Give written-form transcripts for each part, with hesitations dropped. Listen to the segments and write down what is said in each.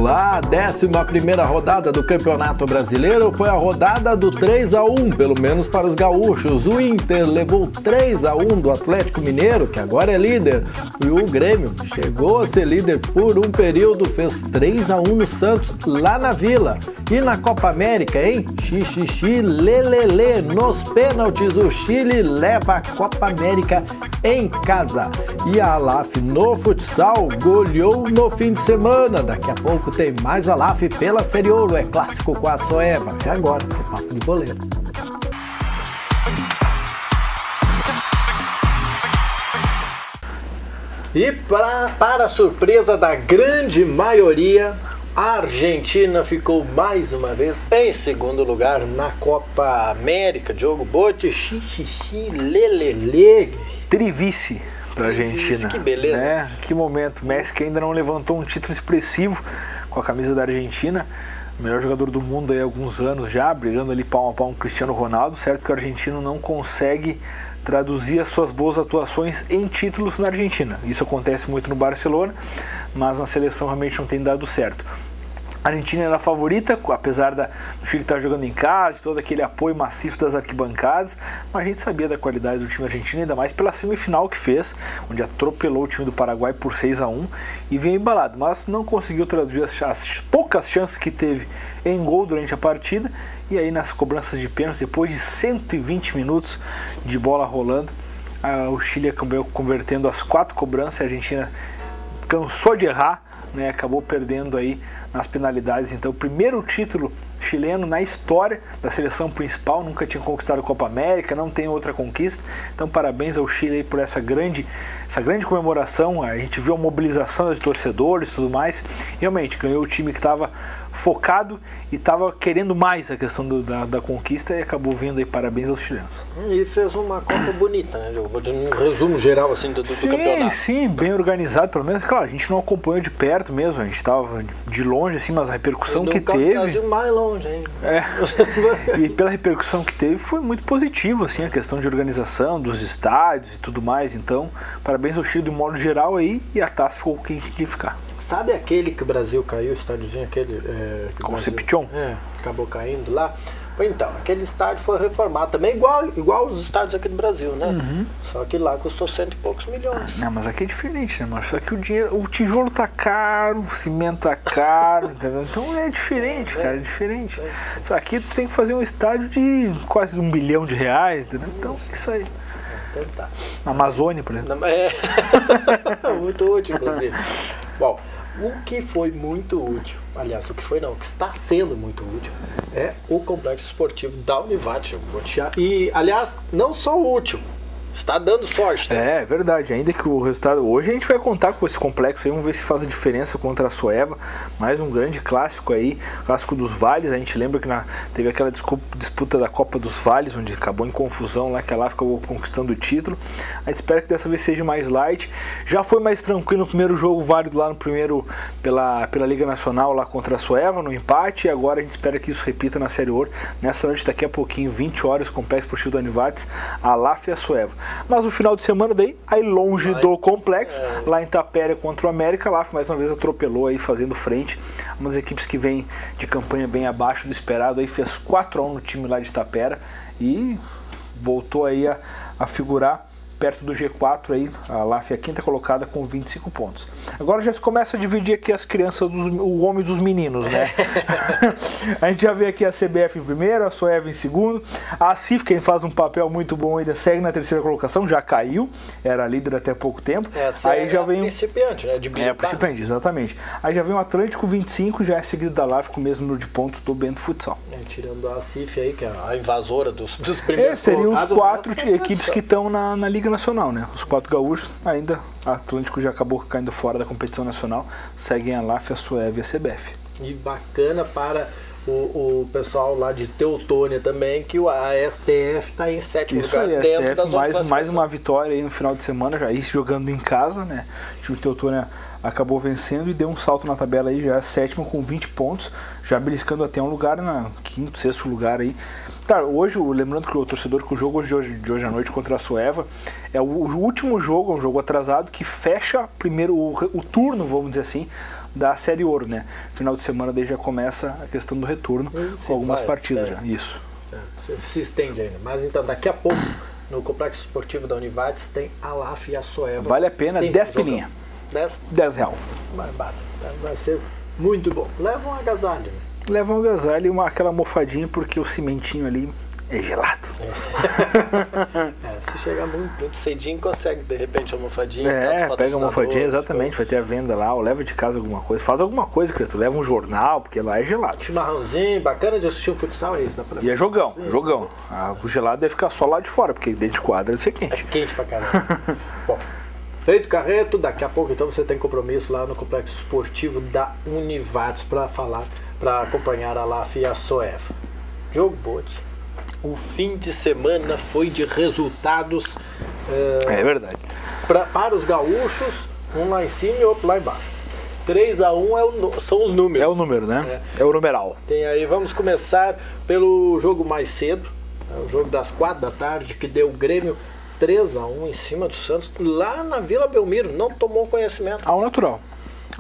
A 11ª rodada do Campeonato Brasileiro foi a rodada do 3-1, pelo menos para os gaúchos. O Inter levou 3-1 do Atlético Mineiro, que agora é líder, e o Grêmio chegou a ser líder por um período, fez 3-1 no Santos, lá na Vila. E na Copa América, hein? Xixi, lelele, nos pênaltis, o Chile leva a Copa América em casa. E a Alaf no futsal goleou no fim de semana. Daqui a pouco tem mais Alaf pela Série Ouro, é clássico com a Soeva. E agora, é papo de goleiro. E para a surpresa da grande maioria, a Argentina ficou mais uma vez em segundo lugar na Copa América. Diogo Bote, xixi, lelele. Trivice para a Argentina. Que beleza. Né? Que momento. Messi que ainda não levantou um título expressivo com a camisa da Argentina. O melhor jogador do mundo aí há alguns anos já, brigando ali pau a pau com o Cristiano Ronaldo. Certo que o argentino não consegue traduzir as suas boas atuações em títulos na Argentina. Isso acontece muito no Barcelona, mas na seleção realmente não tem dado certo. A Argentina era a favorita, apesar do Chile estar jogando em casa, de todo aquele apoio maciço das arquibancadas, mas a gente sabia da qualidade do time argentino, ainda mais pela semifinal que fez, onde atropelou o time do Paraguai por 6-1 e veio embalado, mas não conseguiu traduzir as poucas chances que teve em gol durante a partida, e aí nas cobranças de pênalti, depois de 120 minutos de bola rolando, o Chile acabou convertendo as 4 cobranças, a Argentina cansou de errar, né, acabou perdendo aí nas penalidades. Então, o primeiro título chileno na história da seleção principal, nunca tinha conquistado a Copa América, não tem outra conquista. Então, parabéns ao Chile aí por essa grande comemoração. A gente viu a mobilização de torcedores e tudo mais. Realmente, ganhou o time que estava focado e estava querendo mais a questão da conquista, e acabou vindo aí. Parabéns aos chilenos. E fez uma Copa bonita, né, Diogo? Um resumo geral assim do campeonato. Sim, bem organizado, pelo menos. Claro, a gente não acompanhou de perto mesmo, a gente estava de longe, assim, mas a repercussão que teve... O Brasil mais longe, hein? E pela repercussão que teve, foi muito positivo, assim, a questão de organização, dos estádios e tudo mais. Então, parabéns ao Chile do modo geral aí, e a taça ficou quem tinha que ficar. Sabe aquele que o Brasil caiu, o estádiozinho aquele... Concepción? Acabou caindo lá. Então, aquele estádio foi reformado também, igual os estádios aqui do Brasil, né? Uhum. Só que lá custou 100 e poucos milhões. Não, mas aqui é diferente, né, mano? Só que o tijolo tá caro, o cimento tá caro, entendeu? Então é diferente, cara, é diferente. Só aqui tu tem que fazer um estádio de quase R$1 bilhão, entendeu? Então, isso aí. Então tá. Na Amazônia, por exemplo. Muito útil, inclusive. Bom, o que foi muito útil, aliás, o que está sendo muito útil, é o complexo esportivo da Univates. E, aliás, não só útil, está dando sorte, né? É verdade, ainda que o resultado... Hoje a gente vai contar com esse complexo aí, vamos ver se faz a diferença contra a Soeva. Mais um grande clássico aí, clássico dos Vales. A gente lembra que teve aquela disputa da Copa dos Vales, onde acabou em confusão lá, que ela acabou conquistando o título. A gente espera que dessa vez seja mais light. Já foi mais tranquilo no primeiro jogo válido lá no primeiro, pela Liga Nacional lá contra a Soeva, no empate. E agora a gente espera que isso repita na Série Ouro. Nessa noite, daqui a pouquinho, 20 horas, complexo esportivo da Univates, a Alaf e a Soeva. Mas no final de semana daí, aí longe do complexo, lá em Tapera contra o América, lá mais uma vez atropelou aí, fazendo frente. Umas equipes que vêm de campanha bem abaixo do esperado, aí fez 4-1 no time lá de Tapera e voltou aí a figurar perto do G4 aí, a LAF é a 5ª colocada com 25 pontos. Agora já se começa a dividir aqui as crianças, o homem dos meninos, né? A gente já vê aqui a CBF em primeiro, a Soeva em segundo, a CIF, quem faz um papel muito bom ainda, segue na 3ª colocação, já caiu, era líder até pouco tempo. Essa aí já vem principiante, né? Principiante, exatamente. Aí já vem o Atlântico 25, já é seguido da LAF com o mesmo número de pontos do Bento Futsal. Tirando a CIF aí, que é a invasora dos primeiros seriam os 4 equipes que estão na Liga Nacional, né? Os 4 gaúchos, ainda a Atlântico já acabou caindo fora da competição nacional, seguem a LAF, a Soeva e a CBF. E bacana para o pessoal lá de Teutônia também, que a STF está em 7º lugar aí, dentro STF, das mais uma vitória aí no final de semana, já isso jogando em casa, né? O time de Teutônia acabou vencendo e deu um salto na tabela aí, já 7º com 20 pontos, já beliscando até um lugar na 5º, 6º lugar aí. Tá, hoje, lembrando que o torcedor que o jogo de hoje à noite contra a Soeva é o último jogo, um jogo atrasado, que fecha primeiro o turno, vamos dizer assim, da Série Ouro, né? Final de semana daí já começa a questão do retorno, com algumas partidas já. Isso. Se estende ainda. Mas então, daqui a pouco, no Complexo Esportivo da Univates, tem a LAF e a Soeva. Vale a pena, 10 pilinha. 10 real. Vai ser muito bom. Leva um agasalho. Leva um agasalho e aquela mofadinha, porque o cimentinho ali é gelado. Se chegar muito cedinho, consegue de repente a mofadinha. Pega a mofadinha, exatamente, vai ter a venda lá, ou leva de casa alguma coisa. Faz alguma coisa, criatura. Leva um jornal, porque lá é gelado. Chimarrãozinho, bacana de assistir um futsal, é isso. Dá pra e é jogão. O gelado deve ficar só lá de fora, porque dentro de quadra deve ser quente. É quente pra caramba. Bom, feito Carreto, daqui a pouco então você tem compromisso lá no Complexo Esportivo da Univates para acompanhar a LAF e a Soeva. Jogo Bote. O fim de semana foi de resultados. É verdade. Para os gaúchos, um lá em cima e outro lá embaixo. 3-1 são os números. É o número, né? É o numeral. Tem aí, vamos começar pelo jogo mais cedo, o jogo das 4 da tarde, que deu o Grêmio 3-1 em cima do Santos, lá na Vila Belmiro. Não tomou conhecimento. Ao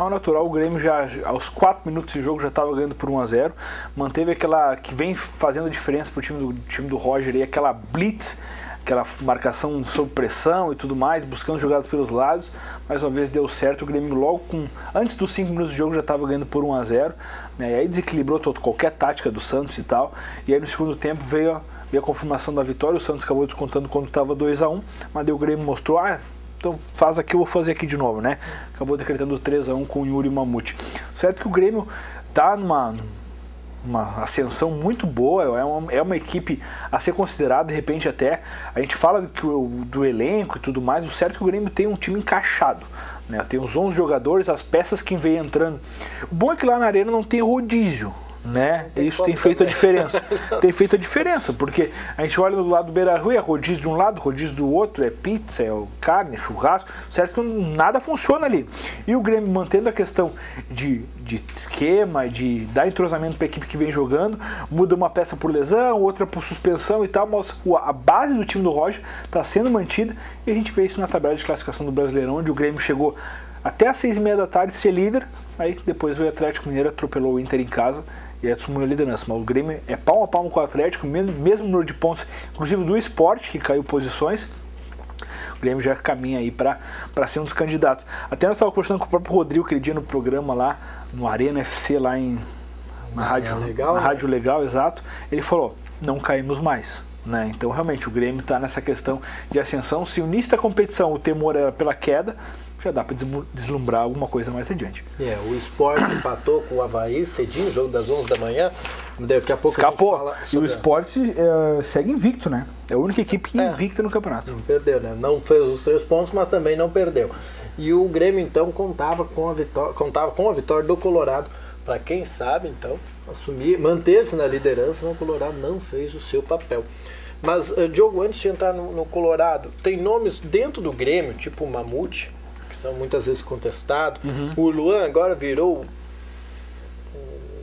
natural, o Grêmio já aos 4 minutos de jogo já estava ganhando por 1-0. Manteve aquela que vem fazendo diferença para o time do Roger aí, aquela blitz, aquela marcação sob pressão e tudo mais, buscando jogadas pelos lados. Mais uma vez deu certo, o Grêmio logo antes dos 5 minutos de jogo já estava ganhando por 1-0, né? E aí desequilibrou qualquer tática do Santos e tal. E aí no segundo tempo veio a confirmação da vitória. O Santos acabou descontando quando estava 2-1, mas daí o Grêmio mostrou, então faz aqui, eu vou fazer aqui de novo, né? Acabou decretando 3-1 com o Yuri Mamute. Certo que o Grêmio tá numa ascensão muito boa, é uma equipe a ser considerada, de repente até, a gente fala do elenco e tudo mais, o certo é que o Grêmio tem um time encaixado, né? Tem os 11 jogadores, as peças que vêm entrando. O bom é que lá na Arena não tem rodízio, né? Isso tem feito a diferença. Tem feito a diferença, porque a gente olha do lado do Beira-Rio, é rodízio de um lado, rodízio do outro, é pizza, é carne, é churrasco, certo que nada funciona ali. E o Grêmio mantendo a questão de esquema, de dar entrosamento para a equipe que vem jogando, muda uma peça por lesão, outra por suspensão e tal, mas a base do time do Roger está sendo mantida, e a gente vê isso na tabela de classificação do Brasileirão, onde o Grêmio chegou até às 6h30 da tarde ser líder, aí depois veio o Atlético Mineiro, atropelou o Inter em casa e assumiu a liderança. Mas o Grêmio é palmo a palmo com o Atlético, mesmo número de pontos, inclusive do Sport, que caiu posições. O Grêmio já caminha aí para ser um dos candidatos. Até nós estávamos conversando com o próprio Rodrigo aquele dia no programa lá, no Arena FC, lá na Rádio Legal, exato. Ele falou, não caímos mais, né? Então realmente o Grêmio está nessa questão de ascensão. Se unisse da competição, o temor era pela queda, já dá para deslumbrar alguma coisa mais adiante. O Sport empatou com o Avaí cedinho, jogo das 11 da manhã. Daqui a pouco escapou. A gente fala sobre... E o Sport segue invicto, né? É a única equipe invicta no campeonato. Não perdeu, né? Não fez os 3 pontos, mas também não perdeu. E o Grêmio, então, contava com a vitória do Colorado, para quem sabe, então, manter-se na liderança, mas o Colorado não fez o seu papel. Mas, Diogo, antes de entrar no Colorado, tem nomes dentro do Grêmio, tipo o Mamute, são muitas vezes contestados. O Luan agora virou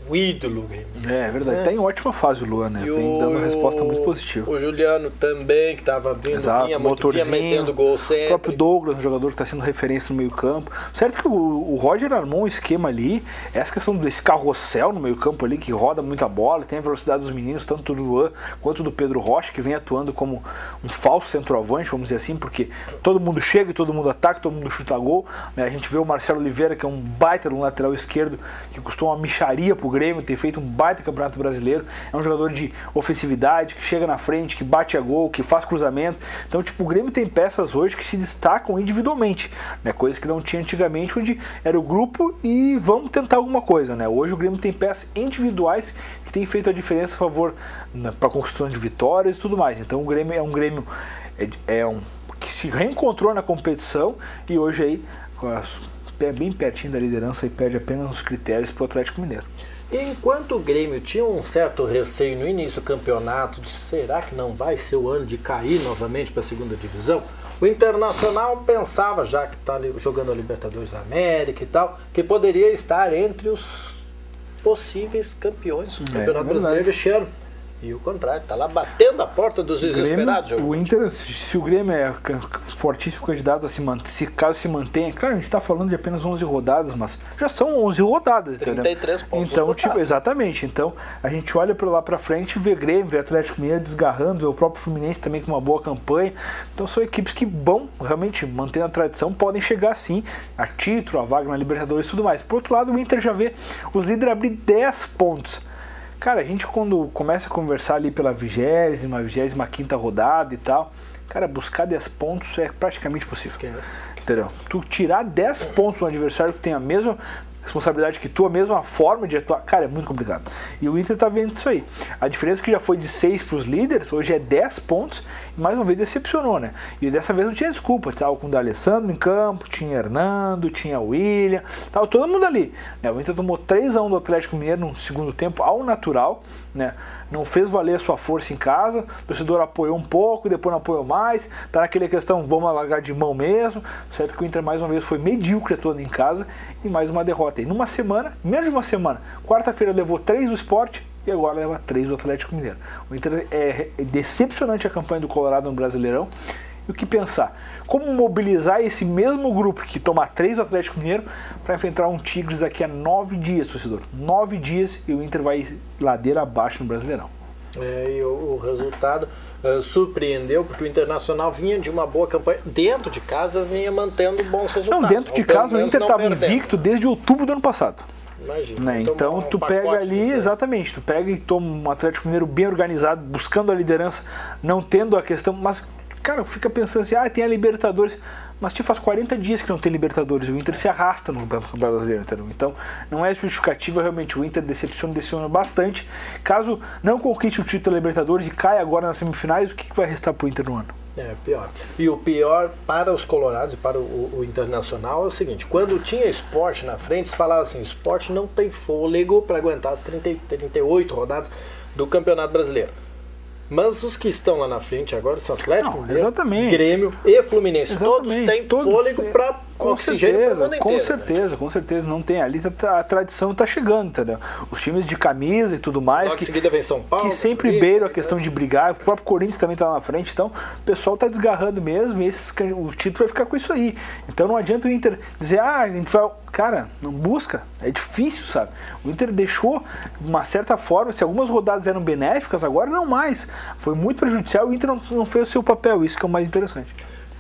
o ídolo. É verdade, está em ótima fase o Luan, né? Vem dando uma resposta muito positiva. O Juliano também, que estava vindo, vinha metendo gol sempre. O próprio Douglas, um jogador que está sendo referência no meio campo. Certo que o Roger armou um esquema ali, essa questão desse carrossel no meio campo ali, que roda muita bola, tem a velocidade dos meninos, tanto do Luan quanto do Pedro Rocha, que vem atuando como um falso centroavante, vamos dizer assim, porque todo mundo chega e todo mundo ataca, todo mundo chuta gol, né? A gente vê o Marcelo Oliveira, que é um baita no lateral esquerdo, que custou uma micharia pro Grêmio, ter feito um baita campeonato brasileiro. É um jogador de ofensividade, que chega na frente, que bate a gol, que faz cruzamento. Então, tipo, o Grêmio tem peças hoje que se destacam individualmente, né? Coisa que não tinha antigamente, onde era o grupo e vamos tentar alguma coisa, né? Hoje o Grêmio tem peças individuais que tem feito a diferença a favor para a construção de vitórias e tudo mais. Então o Grêmio que se reencontrou na competição e hoje aí bem pertinho da liderança e perde apenas os critérios para o Atlético Mineiro. E enquanto o Grêmio tinha um certo receio no início do campeonato, de será que não vai ser o ano de cair novamente para a segunda divisão, o Internacional pensava, já que está jogando a Libertadores da América e tal, que poderia estar entre os possíveis campeões do Campeonato Brasileiro este ano. E o contrário, tá lá batendo a porta dos desesperados. O Inter, se o Grêmio é fortíssimo candidato a se manter, se caso se mantenha, claro, a gente está falando de apenas 11 rodadas, mas já são 11 rodadas, 33 pontos. Então, exatamente. Então, a gente olha para lá para frente, vê Grêmio, vê Atlético Mineiro desgarrando, vê o próprio Fluminense também com uma boa campanha. Então, são equipes que vão realmente mantendo a tradição, podem chegar sim a título, a vaga na Libertadores e tudo mais. Por outro lado, o Inter já vê os líderes abrir 10 pontos. Cara, a gente quando começa a conversar ali pela 25ª rodada e tal, cara, buscar 10 pontos é praticamente possível. Entendeu? Tu tirar 10 pontos do adversário que tem a mesma responsabilidade que tu, a mesma forma de atuar, cara, é muito complicado. E o Inter tá vendo isso aí. A diferença é que já foi de 6 para os líderes, hoje é 10 pontos, e mais uma vez decepcionou, né? E dessa vez não tinha desculpa, tava com o D'Alessandro em campo, tinha Hernando, tinha William, tava todo mundo ali, né? O Inter tomou 3-1 do Atlético Mineiro no segundo tempo, ao natural, né? Não fez valer a sua força em casa, o torcedor apoiou um pouco, depois não apoiou mais, tá naquela questão, vamos largar de mão mesmo, certo que o Inter mais uma vez foi medíocre todo em casa, e mais uma derrota. E numa semana, menos de uma semana, quarta-feira levou 3 do Sport e agora leva 3 do Atlético Mineiro. O Inter é decepcionante a campanha do Colorado no Brasileirão. E o que pensar? Como mobilizar esse mesmo grupo que toma 3 do Atlético Mineiro para enfrentar um Tigres daqui a 9 dias, torcedor? 9 dias e o Inter vai ladeira abaixo no Brasileirão. E o resultado surpreendeu, porque o Internacional vinha de uma boa campanha. Dentro de casa vinha mantendo bons resultados. Não, dentro de casa o Inter estava invicto desde outubro do ano passado. Imagina. Né? Então tu pega ali, exatamente, tu pega e toma um Atlético Mineiro bem organizado, buscando a liderança, não tendo a questão, mas, cara, fica pensando assim, tem a Libertadores, mas faz 40 dias que não tem Libertadores, o Inter se arrasta no Campeonato Brasileiro, entendeu? Então não é justificativa, realmente o Inter decepciona bastante. Caso não conquiste o título da Libertadores e caia agora nas semifinais, o que vai restar pro Inter no ano? Pior. E o pior para os colorados e para o Internacional é o seguinte, quando tinha Sport na frente, se falava assim, Sport não tem fôlego para aguentar as 38 rodadas do Campeonato Brasileiro. Mas os que estão lá na frente agora são Atlético, Grêmio e Fluminense. Todos têm fôlego para oxigênio para a Com certeza. Não tem. Ali a tradição está chegando, entendeu? Os times de camisa e tudo mais. Logo em seguida vem São Paulo. Que sempre beiram a questão de brigar. O próprio Corinthians também está lá na frente. Então, o pessoal está desgarrando mesmo. E o título vai ficar com isso aí. Então, não adianta o Inter dizer, a gente vai... Cara, não busca. É difícil, sabe? O Inter deixou, de uma certa forma, se algumas rodadas eram benéficas, agora não mais. Foi muito prejudicial e o Inter não fez o seu papel. Isso que é o mais interessante.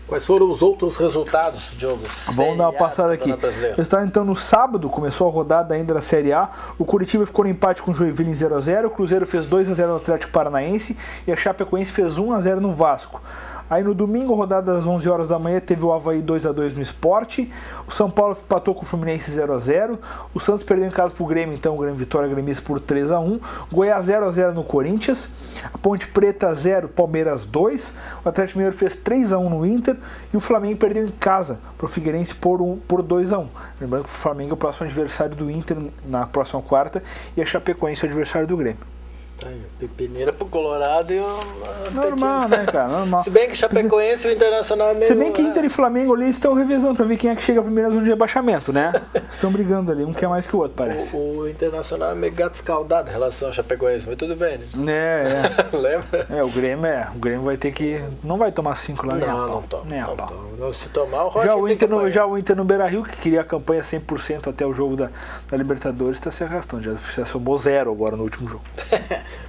Quais foram os outros resultados, Diogo? Vamos dar uma passada aqui. Está então no sábado, começou a rodada ainda da Série A. O Curitiba ficou no empate com o Joinville em 0-0. O Cruzeiro fez 2-0 no Atlético Paranaense e a Chapecoense fez 1-0 no Vasco. Aí no domingo, rodada às 11 horas da manhã, teve o Avaí 2-2 no Sport. O São Paulo empatou com o Fluminense 0-0. O Santos perdeu em casa pro Grêmio, então o Grêmio vitória gremista por 3-1. Goiás 0-0 no Corinthians. A Ponte Preta 0, Palmeiras 2. O Atlético Mineiro fez 3-1 no Inter. E o Flamengo perdeu em casa pro Figueirense por 2-1. Lembrando que o Flamengo é o próximo adversário do Inter na próxima quarta. E a Chapecoense é o adversário do Grêmio. Peneira pro Colorado e normal, né, cara? Normal. Se bem que Chapecoense e o Internacional é meio... Se bem que Inter e Flamengo ali estão revezando pra ver quem é que chega primeiro na zona de rebaixamento, né? Estão brigando ali, um quer mais que o outro, parece. O Internacional é meio gato escaldado em relação ao Chapecoense, mas tudo bem, né? Lembra? O Grêmio vai ter que... Não vai tomar 5 lá, não toma. Não, se tomar, o Roger já o Inter no Beira-Rio, que queria a campanha 100% até o jogo da Libertadores, está se arrastando. Já somou 0 agora no último jogo.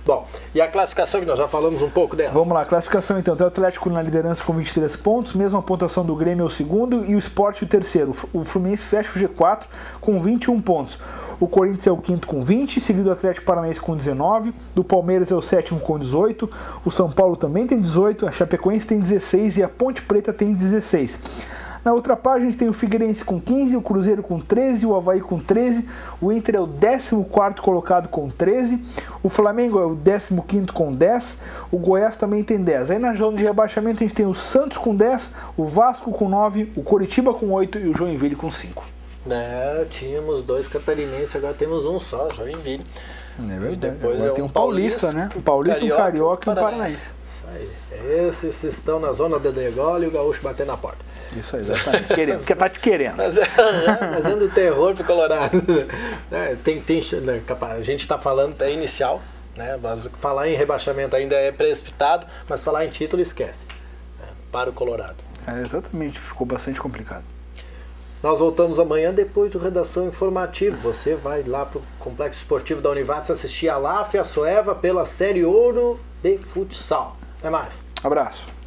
Bom, e a classificação que nós já falamos um pouco dela? Vamos lá, classificação então. Tem o Atlético na liderança com 23 pontos, mesma pontuação do Grêmio é o segundo e o Sport o terceiro. O Fluminense fecha o G4 com 21 pontos. O Corinthians é o quinto com 20, seguido do Atlético Paranaense com 19, do Palmeiras é o sétimo com 18, o São Paulo também tem 18, a Chapecoense tem 16 e a Ponte Preta tem 16. Na outra página a gente tem o Figueirense com 15, o Cruzeiro com 13, o Avaí com 13, o Inter é o 14º colocado com 13, o Flamengo é o 15º com 10, o Goiás também tem 10. Aí na zona de rebaixamento a gente tem o Santos com 10, o Vasco com 9, o Coritiba com 8 e o Joinville com 5. Tínhamos 2 catarinenses, agora temos um só, Joinville. É verdade. Depois agora tem um paulista, né? Um paulista, um carioca e um paranaense. Esses estão na zona de degola e o gaúcho bater na porta. Isso aí, exatamente. Porque tá te querendo. Fazendo terror pro Colorado. A gente está falando inicial, né? Mas falar em rebaixamento ainda é precipitado, mas falar em título esquece, né? Para o Colorado. Exatamente, ficou bastante complicado. Nós voltamos amanhã depois do Redação Informativo. Você vai lá para o Complexo Esportivo da Univates assistir a LAF e a Soeva pela Série Ouro de Futsal. Até mais. Abraço.